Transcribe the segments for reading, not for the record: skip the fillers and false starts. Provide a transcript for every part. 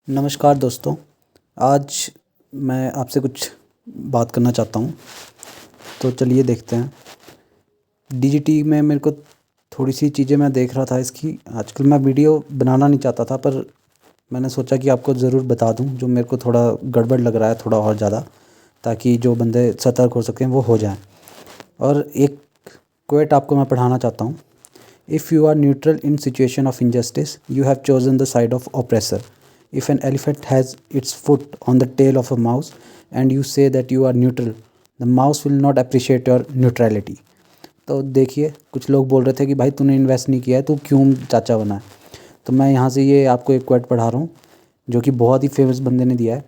नमस्कार दोस्तों। आज मैं आपसे कुछ बात करना चाहता हूँ। तो चलिए देखते हैं। डीजीटी में मेरे को थोड़ी सी चीज़ें मैं देख रहा था इसकी। आजकल मैं वीडियो बनाना नहीं चाहता था, पर मैंने सोचा कि आपको ज़रूर बता दूँ जो मेरे को थोड़ा गड़बड़ लग रहा है, थोड़ा और ज़्यादा, ताकि जो बंदे सतर्क हो सकें वो हो जाएं। और एक क्वेट आपको मैं पढ़ाना चाहता हूँ। If you are neutral in situation of injustice, you have chosen the side of oppressor. If an elephant has its foot on the tail of a mouse and you say that you are neutral, the mouse will not appreciate your neutrality. तो देखिए, कुछ लोग बोल रहे थे कि भाई तूने इन्वेस्ट नहीं किया है, तू क्यों चाचा बना है। तो मैं यहाँ से ये आपको एक क्वेट पढ़ा रहा हूँ जो कि बहुत ही फेमस बंदे ने दिया है।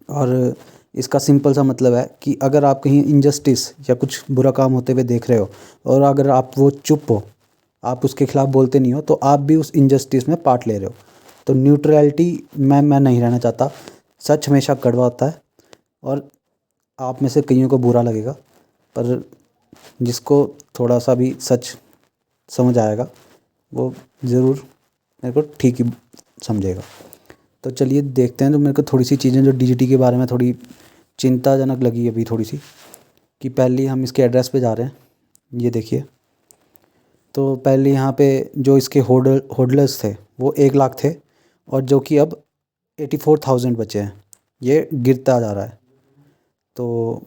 और इसका सिंपल सा मतलब है कि अगर आप कहीं इनजस्टिस या कुछ बुरा काम होते हुए देख रहे हो और अगर आप वो चुप हो, आप उसके खिलाफ बोलते नहीं हो, तो आप भी उस इनजस्टिस में पार्ट ले रहे हो। तो न्यूट्रलिटी में मैं नहीं रहना चाहता। सच हमेशा कड़वा होता है और आप में से कईयों को बुरा लगेगा, पर जिसको थोड़ा सा भी सच समझ आएगा वो ज़रूर मेरे को ठीक ही समझेगा। तो चलिए देखते हैं। तो मेरे को थोड़ी सी चीज़ें जो डीजीटी के बारे में थोड़ी चिंताजनक लगी अभी थोड़ी सी, कि पहले हम इसके एड्रेस पे जा रहे हैं। ये देखिए, तो पहले यहाँ पे जो इसके होल्डर्स थे वो 1 लाख थे, और जो कि अब 84,000 बचे हैं। ये गिरता जा रहा है, तो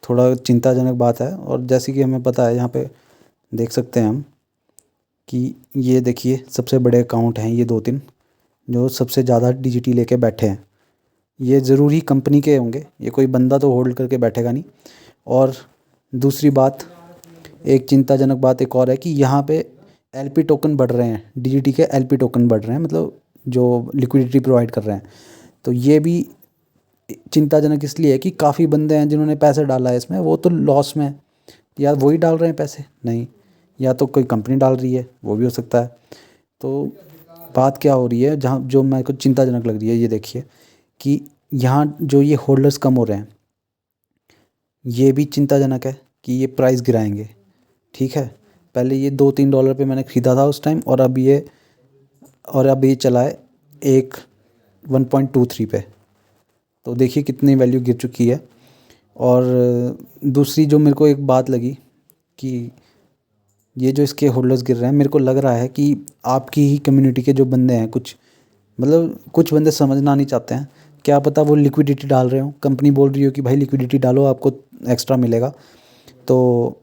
थोड़ा चिंताजनक बात है। और जैसे कि हमें पता है, यहाँ पे देख सकते हैं हम कि ये देखिए सबसे बड़े अकाउंट हैं ये 2-3 जो सबसे ज़्यादा डीजीटी लेके बैठे हैं। ये ज़रूरी कंपनी के होंगे, ये कोई बंदा तो होल्ड करके बैठेगा नहीं। और दूसरी बात, एक चिंताजनक बात एक और है कि यहाँ पे एलपी टोकन बढ़ रहे हैं। डीजीटी के एलपी टोकन बढ़ रहे हैं, मतलब जो लिक्विडिटी प्रोवाइड कर रहे हैं। तो ये भी चिंताजनक इसलिए है कि काफ़ी बंदे हैं जिन्होंने पैसे डाला है इसमें, वो तो लॉस में। या वही डाल रहे हैं पैसे, नहीं, या तो कोई कंपनी डाल रही है, वो भी हो सकता है। तो बात क्या हो रही है, जहाँ जो मेरे को चिंताजनक लग रही है, ये देखिए कि यहाँ जो ये होल्डर्स कम हो रहे हैं, ये भी चिंताजनक है कि ये प्राइस गिराएंगे। ठीक है, पहले ये $2-3 पे मैंने ख़रीदा था उस टाइम, और अब ये चला है 1.23 पे। तो देखिए कितनी वैल्यू गिर चुकी है। और दूसरी जो मेरे को एक बात लगी कि ये जो इसके होल्डर्स गिर रहे हैं, मेरे को लग रहा है कि आपकी ही कम्युनिटी के जो बंदे हैं, कुछ बंदे समझना नहीं चाहते हैं। क्या पता वो लिक्विडिटी डाल रहे हो, कंपनी बोल रही हो कि भाई लिक्विडिटी डालो, आपको एक्स्ट्रा मिलेगा, तो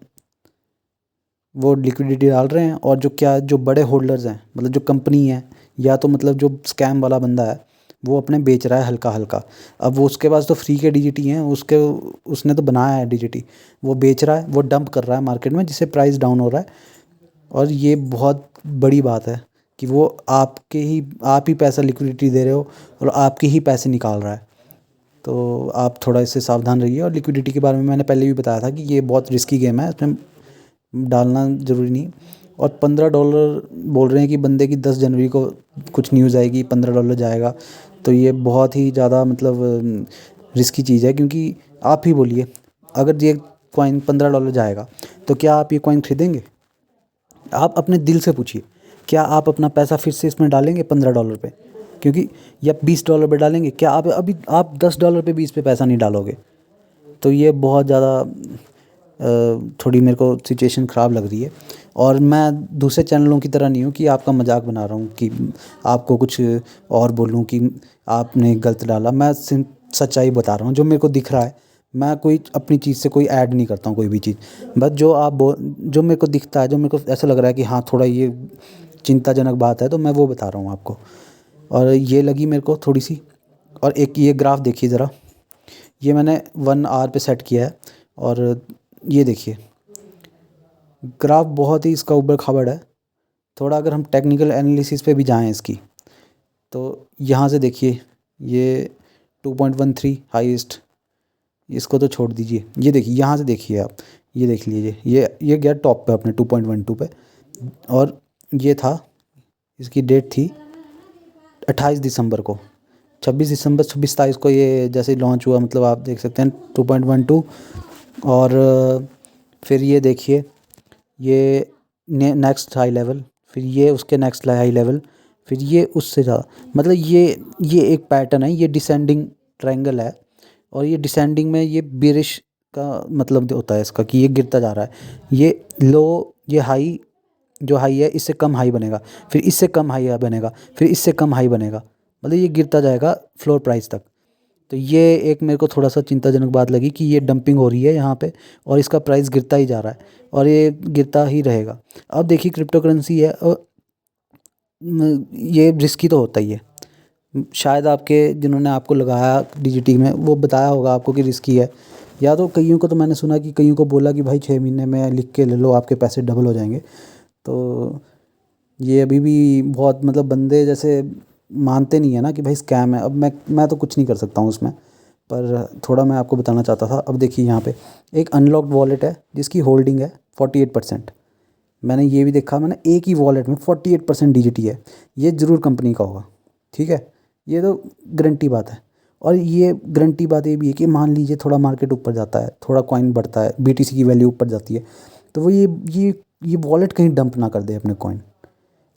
वो लिक्विडिटी डाल रहे हैं। और जो बड़े होल्डर्स हैं, मतलब जो कंपनी है, या तो मतलब जो स्कैम वाला बंदा है, वो अपने बेच रहा है हल्का हल्का। अब वो उसके पास तो फ्री के डीजीटी हैं, उसने तो बनाया है डीजीटी, वो बेच रहा है, वो डंप कर रहा है मार्केट में, जिससे प्राइस डाउन हो रहा है। और ये बहुत बड़ी बात है कि वो आप ही पैसा लिक्विडिटी दे रहे हो और आपके ही पैसे निकाल रहा है। तो आप थोड़ा इससे सावधान रहिए। और लिक्विडिटी के बारे में मैंने पहले भी बताया था कि ये बहुत रिस्की गेम है, इसमें डालना ज़रूरी नहीं। और $15 बोल रहे हैं कि बंदे की 10 जनवरी को कुछ न्यूज़ आएगी, $15 जाएगा। तो ये बहुत ही ज़्यादा मतलब रिस्की चीज़ है, क्योंकि आप ही बोलिए, अगर ये कॉइन $15 जाएगा तो क्या आप ये कॉइन खरीदेंगे? आप अपने दिल से पूछिए, क्या आप अपना पैसा फिर से इसमें डालेंगे $15 पे? क्योंकि या $20 पे डालेंगे? क्या आप $10 पे 20 पे पैसा नहीं डालोगे? तो ये बहुत ज़्यादा थोड़ी मेरे को सिचुएशन ख़राब लग रही है। और मैं दूसरे चैनलों की तरह नहीं हूँ कि आपका मजाक बना रहा हूँ कि आपको कुछ और बोलूँ कि आपने गलत डाला। मैं सच्चाई बता रहा हूँ जो मेरे को दिख रहा है। मैं कोई अपनी चीज़ से कोई ऐड नहीं करता हूँ कोई भी चीज़, बस जो मेरे को दिखता है, जो मेरे को ऐसा लग रहा है कि हाँ थोड़ा ये चिंताजनक बात है, तो मैं वो बता रहा हूँ आपको। और ये लगी मेरे को थोड़ी सी। और एक ये ग्राफ देखिए ज़रा, ये मैंने 1 आवर पे सेट किया है। और ये देखिए ग्राफ बहुत ही इसका ऊबड़ खाबड़ है। थोड़ा अगर हम टेक्निकल एनालिसिस पे भी जाएं इसकी, तो यहाँ से देखिए ये 2.13 हाईएस्ट, इसको तो छोड़ दीजिए। ये देखिए, यहाँ से देखिए आप, ये देख लीजिए, ये गया टॉप पे अपने 2.12 पे। और ये था, इसकी डेट थी 28 दिसंबर को, 26 दिसंबर 26-27 को ये जैसे लॉन्च हुआ, मतलब आप देख सकते हैं 2.12। और फिर ये देखिए, ये नेक्स्ट हाई लेवल, फिर ये उसके नेक्स्ट हाई लेवल, फिर ये उससे ज़्यादा, मतलब ये एक पैटर्न है, ये डिसेंडिंग ट्रायंगल है। और ये डिसेंडिंग में ये बेरिश का मतलब होता है इसका कि ये गिरता जा रहा है। ये लो, ये हाई, जो हाई है इससे कम हाई बनेगा, फिर इससे कम हाई बनेगा, फिर इससे कम हाई बनेगा, मतलब ये गिरता जाएगा फ्लोर प्राइस तक। तो ये एक मेरे को थोड़ा सा चिंताजनक बात लगी कि ये डंपिंग हो रही है यहाँ पे और इसका प्राइस गिरता ही जा रहा है और ये गिरता ही रहेगा। अब देखिए क्रिप्टो करेंसी है और ये रिस्की तो होता ही है। शायद आपके जिन्होंने आपको लगाया डीजीटी में वो बताया होगा आपको कि रिस्की है, या तो कईयों को तो मैंने सुना कि कईयों को बोला कि भाई 6 महीने में लिख के ले लो आपके पैसे डबल हो जाएंगे। तो ये अभी भी बहुत, मतलब बंदे जैसे मानते नहीं है ना कि भाई स्कैम है। अब मैं तो कुछ नहीं कर सकता हूँ उसमें, पर थोड़ा मैं आपको बताना चाहता था। अब देखिए यहाँ पे एक अनलॉक्ड वॉलेट है जिसकी होल्डिंग है 48%। मैंने ये भी देखा, मैंने एक ही वॉलेट में 48% डीजीटी है, ये ज़रूर कंपनी का होगा, ठीक है, ये तो गारंटी बात है। और ये गारंटी बात ये भी है कि मान लीजिए थोड़ा मार्केट ऊपर जाता है, थोड़ा कॉइन बढ़ता है, बीटीसी की वैल्यू ऊपर जाती है, तो वो ये वॉलेट कहीं डंप ना कर दे अपने कॉइन।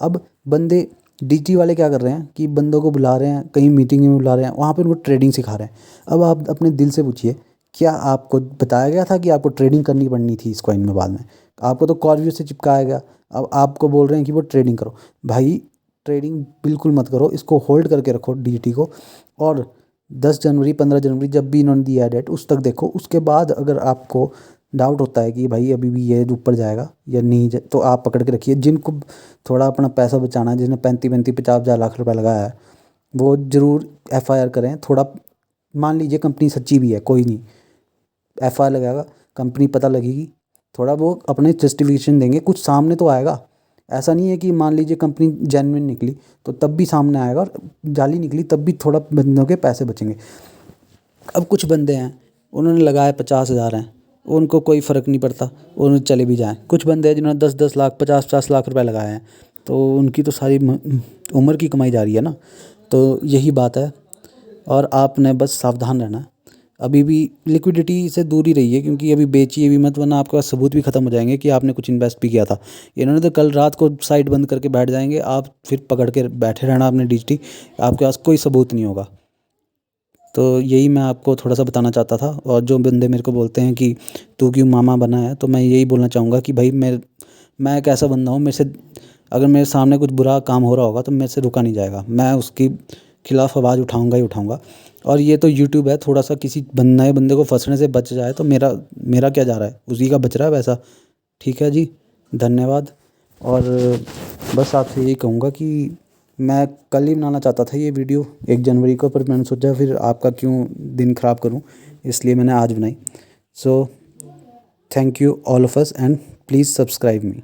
अब बंदे डीजी वाले क्या कर रहे हैं कि बंदों को बुला रहे हैं, कहीं मीटिंग में बुला रहे हैं, वहाँ पे उनको ट्रेडिंग सिखा रहे हैं। अब आप अपने दिल से पूछिए, क्या आपको बताया गया था कि आपको ट्रेडिंग करनी पड़नी थी इस कॉइन में बाद में? आपको तो कॉर्वियो से चिपकाया गया, अब आपको बोल रहे हैं कि वो ट्रेडिंग करो। भाई ट्रेडिंग बिल्कुल मत करो, इसको होल्ड करके रखो डीजीटी को। और 10 जनवरी 15 जनवरी जब भी इन्होंने दिया डेट उस तक देखो, उसके बाद अगर आपको डाउट होता है कि भाई अभी भी ये ऊपर जाएगा या नहीं तो आप पकड़ के रखिए। जिनको थोड़ा अपना पैसा बचाना है, जिसने 35-50 लाख रुपए लगाया है, वो ज़रूर एफआईआर करें थोड़ा। मान लीजिए कंपनी सच्ची भी है, कोई नहीं, एफआईआर लगाएगा, कंपनी पता लगेगी, थोड़ा वो अपने जस्टिफिकेशन देंगे, कुछ सामने तो आएगा। ऐसा नहीं है कि मान लीजिए कंपनी जेन्युइन निकली तो तब भी सामने आएगा, और जाली निकली तब भी थोड़ा बंदों के पैसे बचेंगे। अब कुछ बंदे हैं उन्होंने लगाए 50,000 हैं, उनको कोई फ़र्क नहीं पड़ता, उन्होंने चले भी जाएँ। कुछ बंदे हैं जिन्होंने 10-10 लाख 50-50 लाख रुपए लगाए हैं, तो उनकी तो सारी उम्र की कमाई जा रही है ना। तो यही बात है, और आपने बस सावधान रहना है। अभी भी लिक्विडिटी से दूर ही रहिए, क्योंकि अभी बेचिए भी मत, वरना आपके पास सबूत भी ख़त्म हो जाएंगे कि आपने कुछ इन्वेस्ट भी किया था। इन्होंने तो कल रात को साइट बंद करके बैठ जाएंगे, आप फिर पकड़ के बैठे रहना अपने डीजीटी, आपके पास कोई सबूत नहीं होगा। तो यही मैं आपको थोड़ा सा बताना चाहता था। और जो बंदे मेरे को बोलते हैं कि तू क्यों मामा बना है, तो मैं यही बोलना चाहूँगा कि भाई मैं एक ऐसा बंदा हूँ, मेरे से अगर मेरे सामने कुछ बुरा काम हो रहा होगा तो मेरे से रुका नहीं जाएगा, मैं उसकी खिलाफ़ आवाज़ उठाऊँगा ही उठाऊँगा। और ये तो यूट्यूब है, थोड़ा सा किसी नए बंदे को फंसने से बच जाए तो मेरा मेरा क्या जा रहा है, उसी का बच रहा है पैसा। ठीक है जी, धन्यवाद। और बस आपसे यही कहूँगा कि मैं कल ही बनाना चाहता था ये वीडियो 1 जनवरी को, पर मैंने सोचा फिर आपका क्यों दिन ख़राब करूँ, इसलिए मैंने आज बनाई। So thank you all of us and please subscribe me.